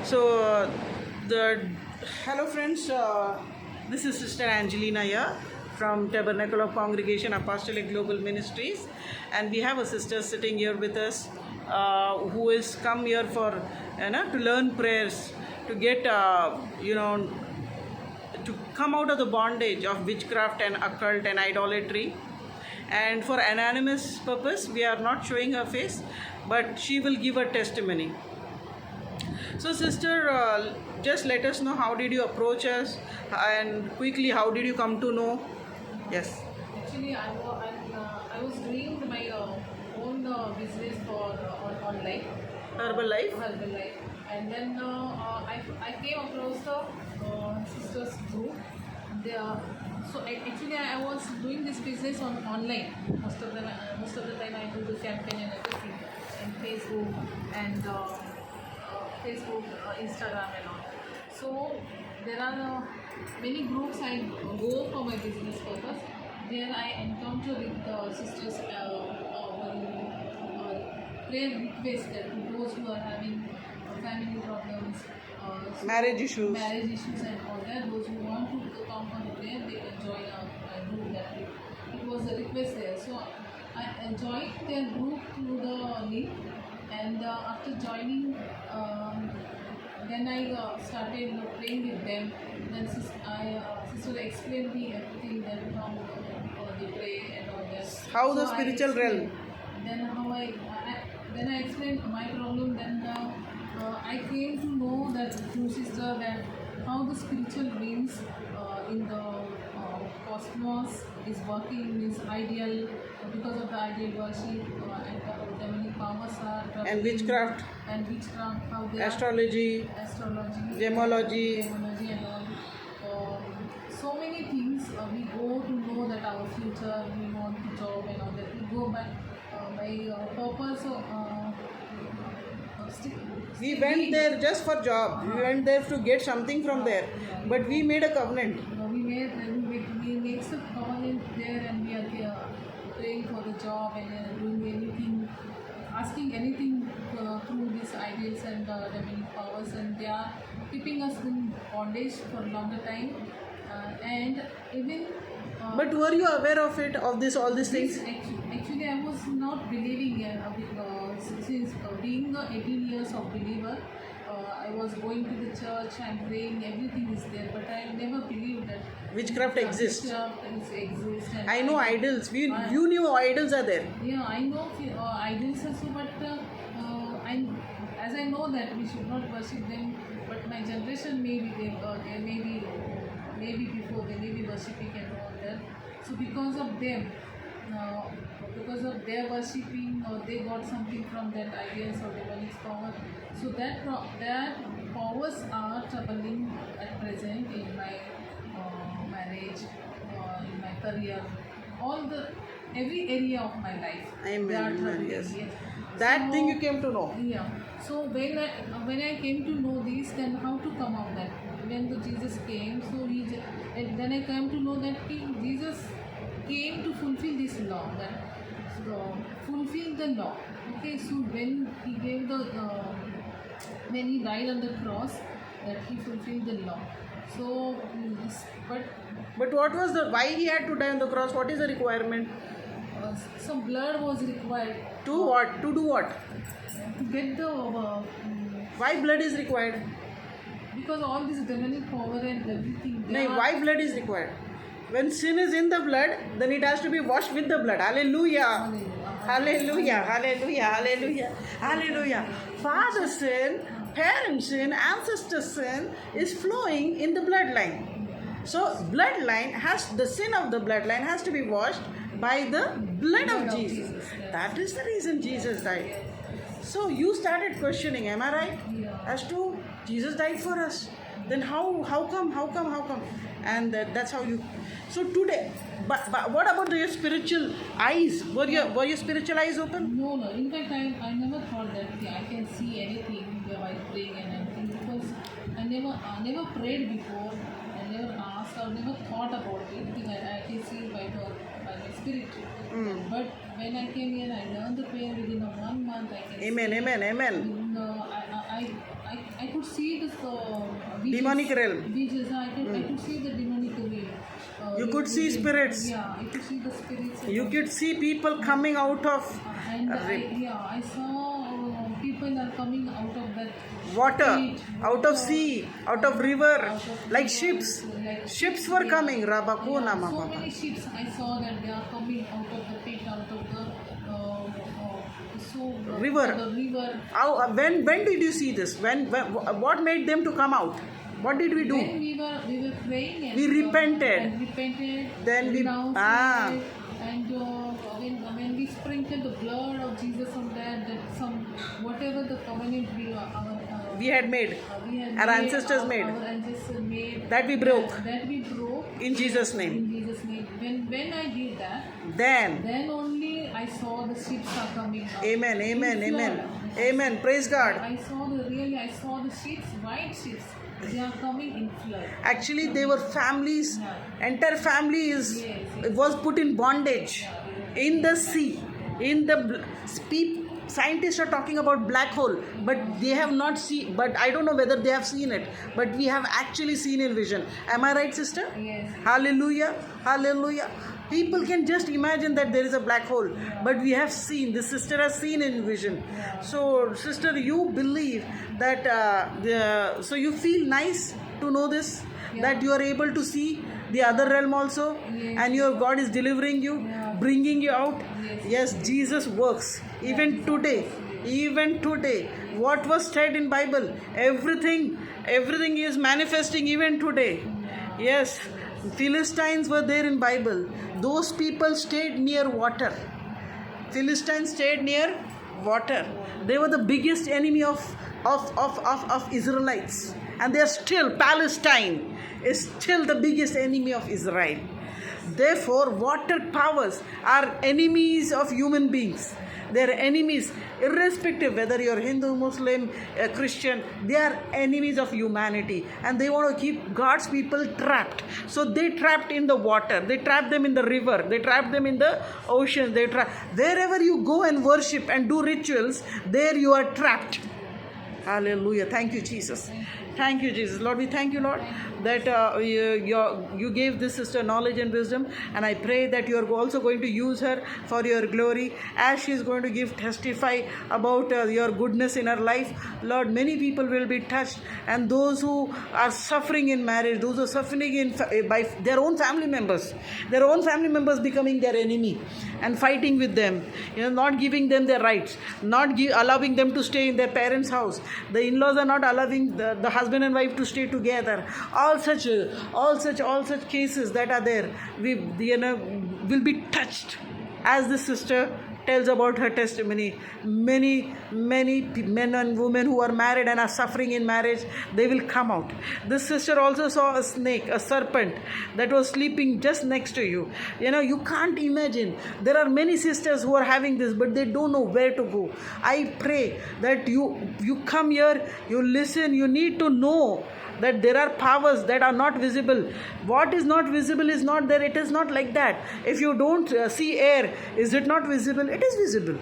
So, hello friends, this is Sister Angelina here from Tabernacle of Congregation Apostolic Global Ministries, and we have a sister sitting here with us who is come here for to learn prayers, to get to come out of the bondage of witchcraft and occult and idolatry. And for anonymous purpose, we are not showing her face, but she will give a testimony. So sister, just let us know, how did you approach us, and quickly, how did you come to know? Yes. Actually, I was doing my own business for online. Herbalife? Herbalife. And then I came across the sisters group. Actually I was doing this business online. Most of the time I do the campaign and everything, and Facebook and Instagram and all. So there are many groups I go for my business purpose. There I encounter with sisters prayer requests that those who are having family problems, Marriage issues. And all that. Those who want to come for the prayer, they can join a group that it was a request there. So I joined their group through the link, and after joining, then I started praying with them. Then sister explained me everything, that how they pray and all that. How the spiritual realm. Then how I explained my problem. Then I came to know that through sister that how the spiritual realms in the cosmos is working, is ideal, because of the ideal worship, and the demonic powers are And witchcraft. How they Astrology. Gemology. and all. So many things we go to know that our future, we want to job and all that. We go by purpose of We went there just for job. We went there to get something from there. But we made a covenant. We make a covenant there, and we are praying for the job and doing anything, asking anything through these ideals and demonic powers, and they are keeping us in bondage for a longer time. And even. But were you aware of it, of all these things? Actually, I was not believing since being 18 years of believer. I was going to the church and praying, everything is there, but I never believed that Witchcraft exists. Exists. And I know idols. You knew idols are there. Yeah, I know idols also, but as I know that we should not worship them, but my generation maybe maybe before they may be worshipping and all that. So because of them, because of their worshipping, or they got something from that ideas or demonic power. So that powers are troubling at present in my marriage, in my career, every area of my life. Amen. Yes. That thing you came to know. Yeah. So when I came to know this, then how to come out that when the Jesus came, so then I came to know that Jesus came to fulfill this law, fulfill the law. Okay, so when he gave when he died on the cross, that he fulfilled the law. So, but what was why he had to die on the cross? What is the requirement? Some blood was required. To what? To do what? To get the. Why blood is required? Because all this demonic power and everything. Why blood is required? When sin is in the blood, then it has to be washed with the blood. Hallelujah. Hallelujah. Hallelujah. Hallelujah. Hallelujah. Father sin, parent sin, ancestor sin is flowing in the bloodline. So the sin of the bloodline has to be washed by the blood of Jesus. That is the reason Jesus died. So you started questioning, am I right? As to Jesus died for us. Then how come? And that's how you. So today, but what about your spiritual eyes? Were your spiritual eyes open? No. In fact, I never thought that I can see anything while praying and everything, because I never prayed before. I never asked or never thought about anything. I can see by my spirit. But when I came here, I learned the prayer within 1 month. Amen. I I could see this beaches, Demonic realm. beaches. I could see the demonic way. You could see spirits. Yeah, I could see the spirits. You could see people coming out of And I saw people are coming out of that water, pit, out of sea, out of river, out of like river, ships. like Ships were coming. Rabakuna so mama. many ships I saw that they are coming out of the pit, out of the River. The river. When did you see this? What made them to come out? What did we do? When we were praying and We repented. Then we renounced it, and when we sprinkled the blood of Jesus on that some whatever the covenant we had made. Our ancestors made. Our ancestors made. That we broke. That we broke. In Jesus' name. In Jesus' name. When I did that, then only I saw the ships are coming out. Amen, amen, In amen. flood. Amen. Praise God. I saw the ships, white ships. They are coming in flood. Actually, they were families. Entire family was put in bondage in the sea. In the scientists are talking about black hole, but they have not seen. But I don't know whether they have seen it. But we have actually seen in vision. Am I right, sister? Yes. Hallelujah. Hallelujah. People can just imagine that there is a black hole, but we have seen. This sister has seen in vision. So, sister, you believe that. So you feel nice to know this, that you are able to see the other realm also, and your God is delivering you, bringing you out. Yes, Jesus works even today. Even today, what was said in Bible, everything is manifesting even today. Yes, Philistines were there in Bible. Those people stayed near water. Philistines stayed near water. They were the biggest enemy of Israelites, and they are still. Palestine is still the biggest enemy of Israel. Therefore, water powers are enemies of human beings. They are enemies, irrespective whether you are Hindu, Muslim, Christian. They are enemies of humanity, and they want to keep God's people trapped. So they trapped in the water. They trap them in the river. They trap them in the ocean. Wherever you go and worship and do rituals, there you are trapped. Hallelujah. Thank you, Jesus. Thank you, Jesus. Lord, we thank you, Lord, that you gave this sister knowledge and wisdom. And I pray that you are also going to use her for your glory as she is going to testify about your goodness in her life. Lord, many people will be touched. And those who are suffering in marriage, those who are suffering by their own family members becoming their enemy and fighting with them, not giving them their rights, not allowing them to stay in their parents' house. The in-laws are not allowing the husband and wife to stay together. All such cases that are there, will be touched as the sister tells about her testimony. Many men and women who are married and are suffering in marriage, they will come out. This sister also saw a snake, a serpent that was sleeping just next to you. You can't imagine. There are many sisters who are having this, but they don't know where to go. I pray that you come here, you listen, you need to know that there are powers that are not visible. What is not visible is not there. It is not like that. If you don't see air, is it not visible? It is visible.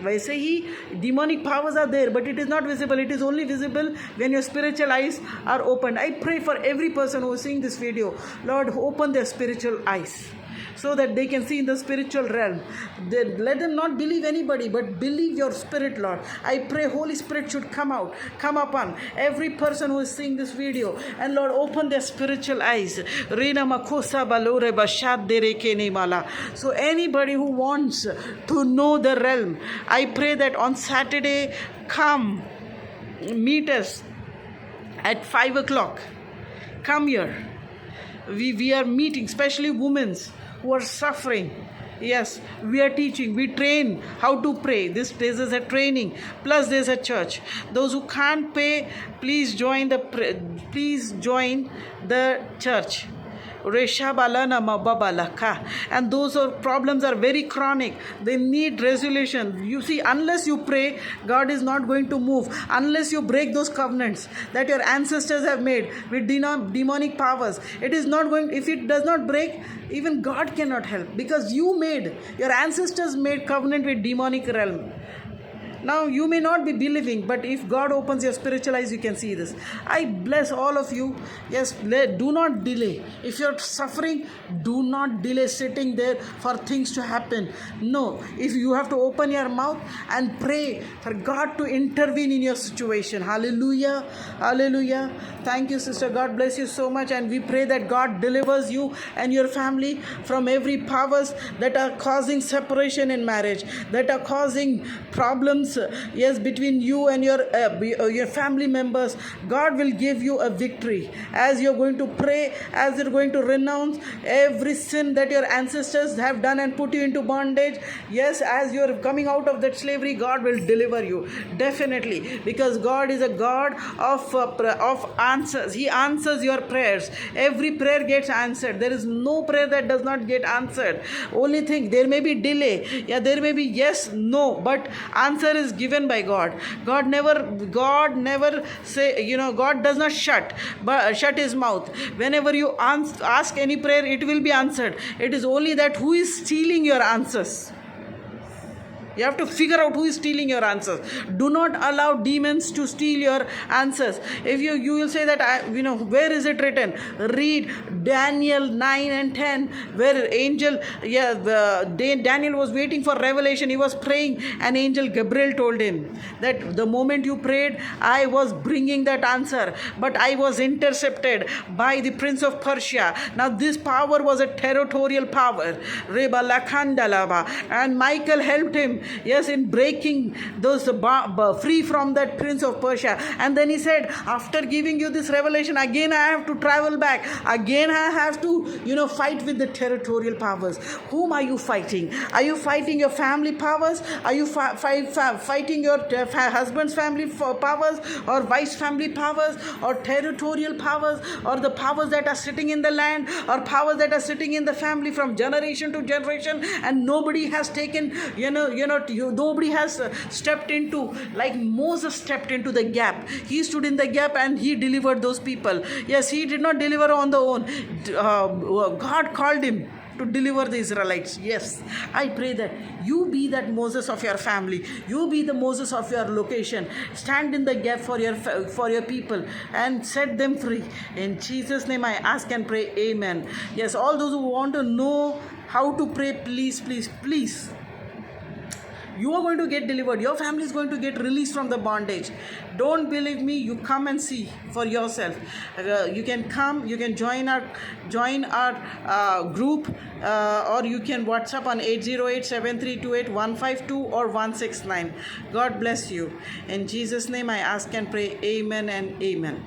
वैसे ही demonic powers are there, but it is not visible. It is only visible when your spiritual eyes are opened. I pray for every person who is seeing this video. Lord, open their spiritual eyes so that they can see in the spiritual realm. Let them not believe anybody, but believe your spirit, Lord. I pray Holy Spirit should come upon every person who is seeing this video. And Lord, open their spiritual eyes. So anybody who wants to know the realm, I pray that on Saturday, come, meet us at 5 o'clock. Come here. We are meeting, especially women who are suffering. Yes, we are teaching, we train how to pray. This is a training, plus there's a church. Those who can't pay, please join the church. And those problems are very chronic. They need resolution. You see, unless you pray, God is not going to move. Unless you break those covenants that your ancestors have made with demonic powers, it is not going. If it does not break, even God cannot help, because your ancestors made covenant with demonic realm. Now you may not be believing, but if God opens your spiritual eyes, you can see this. I bless all of you. Yes, do not delay. If you're suffering, do not delay sitting there for things to happen. No, if you have to open your mouth and pray for God to intervene in your situation. Hallelujah. Hallelujah. Thank you, sister. God bless you so much. And we pray that God delivers you and your family from every powers that are causing separation in marriage, that are causing problems, yes, between you and your family members. God will give you a victory as you're going to pray, as you're going to renounce every sin that your ancestors have done and put you into bondage. Yes, as you're coming out of that slavery, God will deliver you definitely, because God is a God of answers. He answers your prayers. Every prayer gets answered. There is no prayer that does not get answered. Only thing, there may be delay, yeah, there may be yes, no, but answer is given by God. God never say, God does not shut his mouth. Whenever you ask any prayer, it will be answered. It is only that who is stealing your answers. You have to figure out who is stealing your answers. Do not allow demons to steal your answers. If you will say that, where is it written? Read Daniel 9 and 10, where Daniel was waiting for revelation. He was praying, and angel Gabriel told him that the moment you prayed, I was bringing that answer, but I was intercepted by the prince of Persia. Now this power was a territorial power. And Michael helped him, yes, in breaking those free from that prince of Persia. And then he said, after giving you this revelation, again I have to travel back. Again I have to, fight with the territorial powers. Whom are you fighting? Are you fighting your family powers? Are you fighting your husband's family powers, or wife's family powers, or territorial powers, or the powers that are sitting in the land, or powers that are sitting in the family from generation to generation, and nobody has taken, nobody has stepped into, like Moses stepped into the gap. He stood in the gap and he delivered those people. Yes, he did not deliver on the own. God called him to deliver the Israelites. Yes, I pray that you be that Moses of your family. You be the Moses of your location. Stand in the gap for your people and set them free. In Jesus' name I ask and pray. Amen. Yes, all those who want to know how to pray, please, you are going to get delivered. Your family is going to get released from the bondage. Don't believe me, you come and see for yourself. You can come, you can join our group, or you can WhatsApp on 808-7328-152 or 169. God bless you. In Jesus' name I ask and pray. Amen and amen.